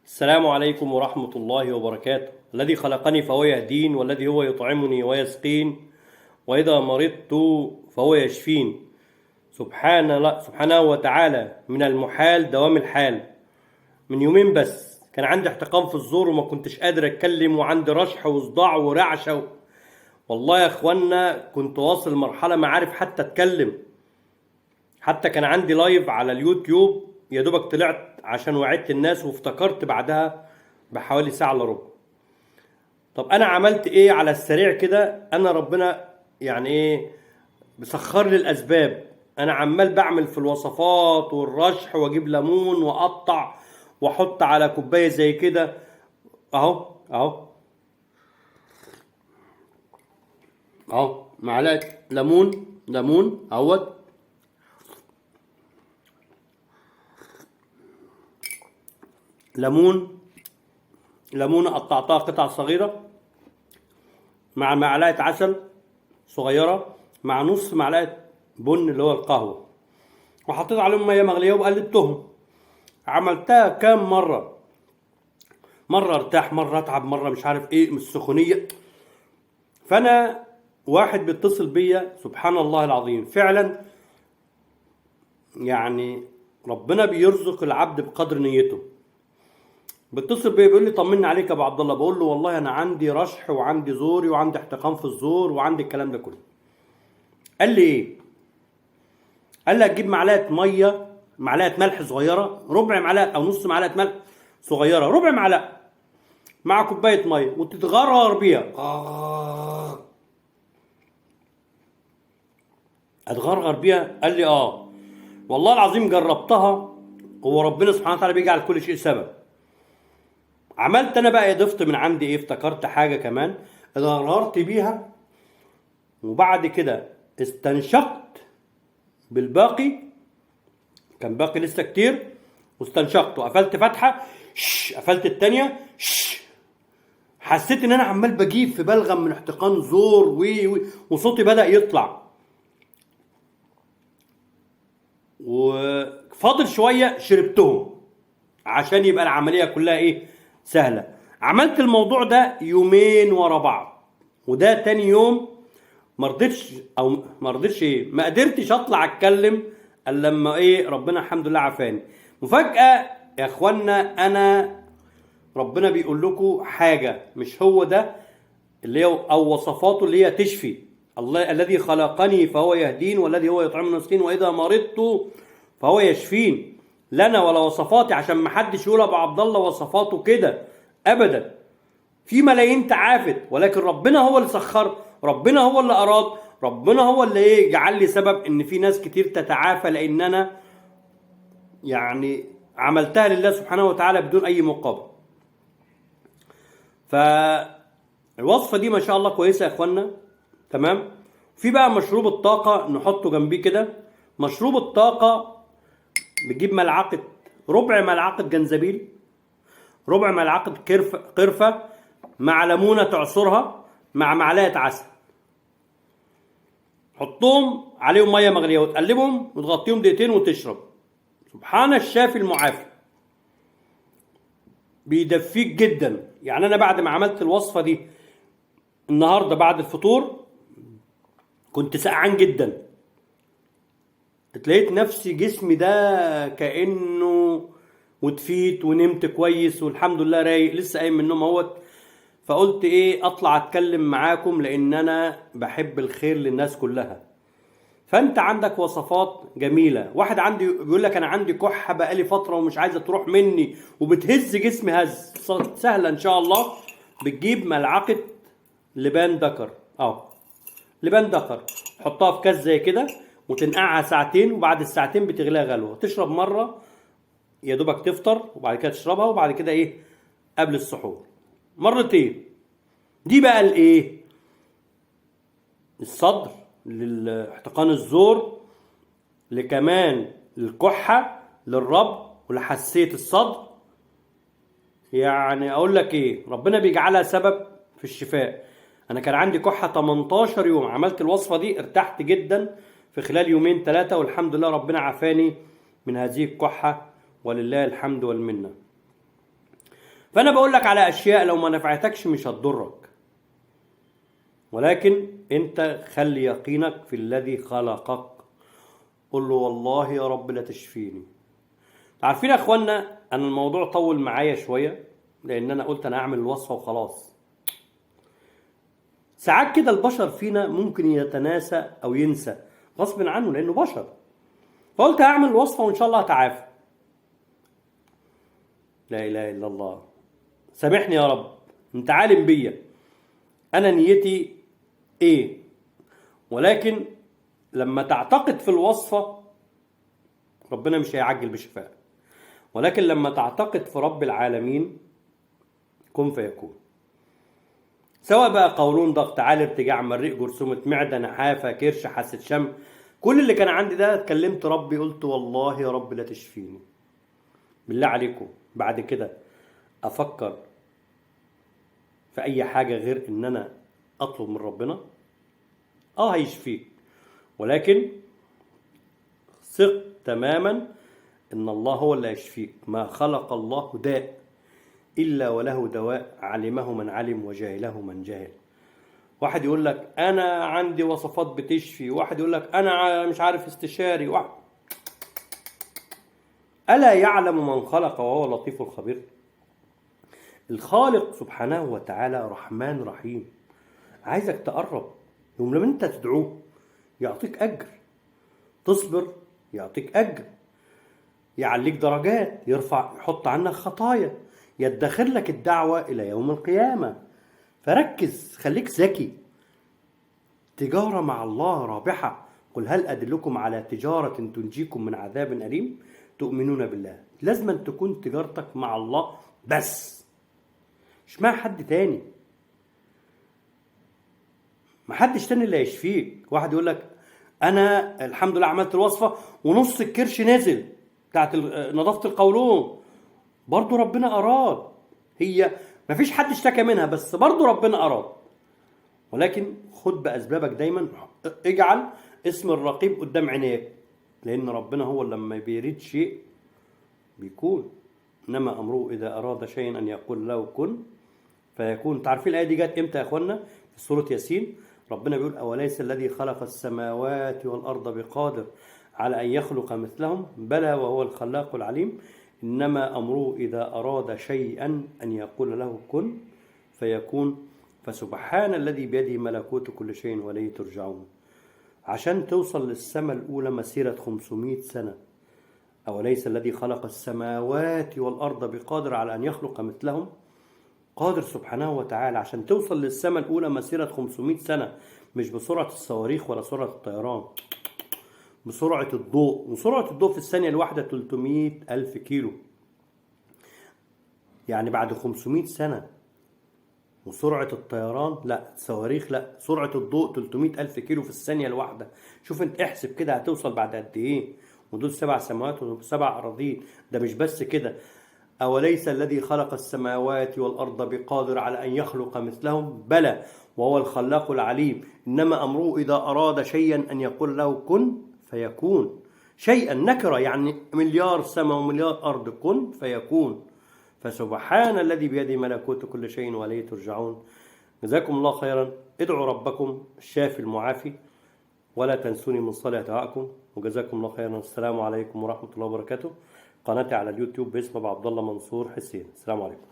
السلام عليكم ورحمة الله وبركاته. الذي خلقني فهو يهدين، والذي هو يطعمني ويسقين، وإذا مرضت فهو يشفين. سبحانه وتعالى. من المحال دوام الحال. من يومين بس كان عندي احتقان في الزور وما كنتش قادر اتكلم، وعندي رشح وصداع ورعشة والله يا اخوانا كنت واصل مرحلة ما عارف حتى اتكلم. حتى كان عندي لايف على اليوتيوب، يا دوبك طلعت عشان وعدت الناس وافتكرت بعدها بحوالي ساعة الا ربع. طب انا عملت ايه على السريع كده؟ انا ربنا يعني ايه بسخر لي الاسباب. انا عمال بعمل في الوصفات والرشح، واجيب ليمون واقطع واحط على كوبايه زي كده، اهو اهو اهو معلقه ليمون اهوت. ليمون ليمونه قطعتها قطع صغيره، مع معلقه عسل صغيره، مع نص معلقه بن اللي هو القهوه، وحطيت عليهم ميه مغليه وقلبتهم. عملتها كام مره ارتاح، مره اتعب، مره مش عارف ايه من السخونيه. فانا واحد بيتصل بيا، سبحان الله العظيم فعلا، يعني ربنا بيرزق العبد بقدر نيته. بيتصل بيا بيقول لي طمني عليك يا ابو عبد الله. بقول له والله انا عندي رشح وعندي زوري وعندي احتقان في الزور وعندي الكلام ده كله. قال لي ايه؟ قال لي هتجيب معلقه ميه، معلقه ملح صغيره، ربع معلقه او نص معلقه ملح صغيره، ربع معلقه، مع كوبايه ميه، وتتغرغر بيها. اتغرغر بيها؟ قال لي اه. والله العظيم جربتها، هو ربنا سبحانه وتعالى بيجعل كل شيء سبب. عملت انا بقى، ضفت من عندي ايه، افتكرت حاجه كمان، اتغرغرت بيها، وبعد كده استنشقت بالباقي، كان باقي لسه كتير، واستنشقت وقفلت فتحه، قفلت التانيه، حسيت ان انا عمال بجيب في بلغم من احتقان زور وصوتي بدأ يطلع. وفاضل شويه شربتهم عشان يبقى العمليه كلها ايه، سهله. عملت الموضوع ده يومين ورا بعض، وده تاني يوم ما قدرتش اطلع اتكلم الا لما ايه ربنا الحمد لله عافاني. مفاجاه يا اخوانا، انا ربنا بيقول لكم حاجه مش هو ده اللي هي او وصفاته اللي هي تشفي. الله الذي خلقني فهو يهدين، والذي هو يطعمني ويسقين، واذا مرضت فهو يشفين. لنا ولا وصفاتي، عشان ما حدش يقول ابو عبد الله وصفاته كده ابدا. في ملايين تعافت، ولكن ربنا هو اللي سخر، ربنا هو اللي اراد، ربنا هو اللي ايه جعل لي سبب ان في ناس كتير تتعافى، لان انا يعني عملتها لله سبحانه وتعالى بدون اي مقابل. فالوصفه دي ما شاء الله كويسه يا اخوانا، تمام. في بقى مشروب الطاقه نحطه جنبيه كده. مشروب الطاقه بتجيب ربع ملعقه جنزبيل، ربع ملعقه قرفه، مع ليمونه تعصرها، مع معلقه عسل. حطهم عليهم ميه مغليه وتقلبهم وتغطيهم دقيقتين وتشرب. سبحان الشافي المعافي، بيدفيك جدا. يعني انا بعد ما عملت الوصفه دي النهارده بعد الفطور كنت سقعان جدا، اتلاقيت نفسي جسمي ده كأنه وتفيت ونمت كويس والحمد لله رايق، لسه قايم من النوم اهوت. فقلت ايه اطلع اتكلم معاكم، لان انا بحب الخير للناس كلها. فانت عندك وصفات جميله. واحد عندي بيقول لك انا عندي كحه بقالي فتره ومش عايزه تروح مني وبتهز جسمي هز. سهله ان شاء الله. بتجيب ملعقه لبان ذكر، لبان ذكر، حطها في كاس زي كده وتنقعها ساعتين، وبعد الساعتين بتغليها غلوه. تشرب مره يا دوبك تفطر، وبعد كده تشربها، وبعد كده ايه قبل السحور مرتين. دي بقى الايه، الصدر، لاحتقان الزور، لكمان الكحه، للربو، ولحساسيه الصدر. يعني اقول لك ايه، ربنا بيجعلها سبب في الشفاء. انا كان عندي كحه 18 يوم، عملت الوصفه دي ارتحت جدا في خلال يومين ثلاثه، والحمد لله ربنا عافاني من هذه الكحه، ولله الحمد والمنه. فأنا بقول لك على أشياء لو ما نفعتكش مش هتضرك، ولكن أنت خلي يقينك في الذي خلقك. قل له والله يا رب لا تشفيني. عارفين يا اخوانا، انا الموضوع طول معايا شويه لان انا قلت انا هعمل الوصفه وخلاص. ساعات كده البشر فينا ممكن يتناسى او ينسى غصب عنه لانه بشر، فقلت هعمل الوصفه وان شاء الله هتعافى. لا اله الا الله، سامحني يا رب، انت عالم بيا انا نيتي ايه، ولكن لما تعتقد في الوصفه ربنا مش هيعجل بشفائك، ولكن لما تعتقد في رب العالمين كن فيكون. سواء بقى قولون، ضغط عالي، ارتجاع مريء، جرثومة معدة، نحافة، كرش، حاسة شم، كل اللي كان عندي ده اتكلمت ربي، قلت والله يا رب لا تشفيني. بالله عليكم بعد كده افكر في اي حاجة غير ان انا اطلب من ربنا. هيشفيك، ولكن ثق تماما ان الله هو اللي هيشفيك. ما خلق الله داء الا وله دواء، علمه من علم وجاهله من جهل. واحد يقول لك انا عندي وصفات بتشفي، واحد يقول لك انا مش عارف استشاري، واحد. الا يعلم من خلق وهو اللطيف الخبير. الخالق سبحانه وتعالى رحمن رحيم، عايزك تقرب يوم لما انت تدعوه يعطيك اجر، تصبر يعطيك اجر، يعليك درجات، يحط عنك خطايا، يدخر لك الدعوة الى يوم القيامة. فركز، خليك ذكي. تجارة مع الله رابحة. قل هل أدلكم على تجارة تنجيكم من عذاب أليم؟ تؤمنون بالله. لازم أن تكون تجارتك مع الله بس، مش مع حد تاني. ما حدش تاني اللي هيشفيك. واحد يقول لك أنا الحمد لله عملت الوصفة ونص الكرش نزل بتاعت نظافة القولون، برضو ربنا أراد. هي مفيش حد اشتكى منها، بس برضو ربنا أراد. ولكن خد بأسبابك دايما، اجعل اسم الرقيب قدام عينيك، لأن ربنا هو لما بيريد شيء بيكون. إنما أمره إذا أراد شيئا أن يقول له كن فيكون. تعرفين الآية دي جت إمتى يا أخوانا؟ في سورة ياسين. ربنا بيقول أوليس الذي خلق السماوات والأرض بقادر على أن يخلق مثلهم؟ بلى وهو الخلاق العليم. إنما أمره إذا أراد شيئا أن يقول له كن فيكون. فسبحان الذي بيده ملكوت كل شيء وإليه ترجعون. عشان توصل للسماء الأولى مسيرة 500 سنة. أوليس الذي خلق السماوات والأرض بقادر على أن يخلق مثلهم؟ قادر سبحانه وتعالى. عشان توصل للسماء الأولى مسيرة 500 سنة، مش بسرعة الصواريخ ولا سرعة الطيران، بسرعة الضوء. وسرعة الضوء في الثانية الواحدة 300 ألف كيلو، يعني بعد 500 سنة. وسرعة الطيران لا، صواريخ لا، سرعة الضوء 300 ألف كيلو في الثانية الواحدة. شوف انت احسب كده هتوصل بعد قد ايه. ودول 7 سماوات و7 أراضين. ده مش بس كده، أوليس الذي خلق السماوات والأرض بقادر على أن يخلق مثلهم؟ بلى وهو الخلاق العليم. إنما أمره إذا أراد شيئا أن يقول له كن فيكون. شيئا نكرة، يعني مليار سماء ومليار أرض، كن فيكون. فسبحان الذي بيده ملكوت كل شيء وإليه ترجعون. جزاكم الله خيرا. ادعوا ربكم الشافي المعافي، ولا تنسوني من صالح دعائكم. وجزاكم الله خيرا. السلام عليكم ورحمة الله وبركاته. قناتي على اليوتيوب باسم أبو عبد الله منصور حسين. السلام عليكم.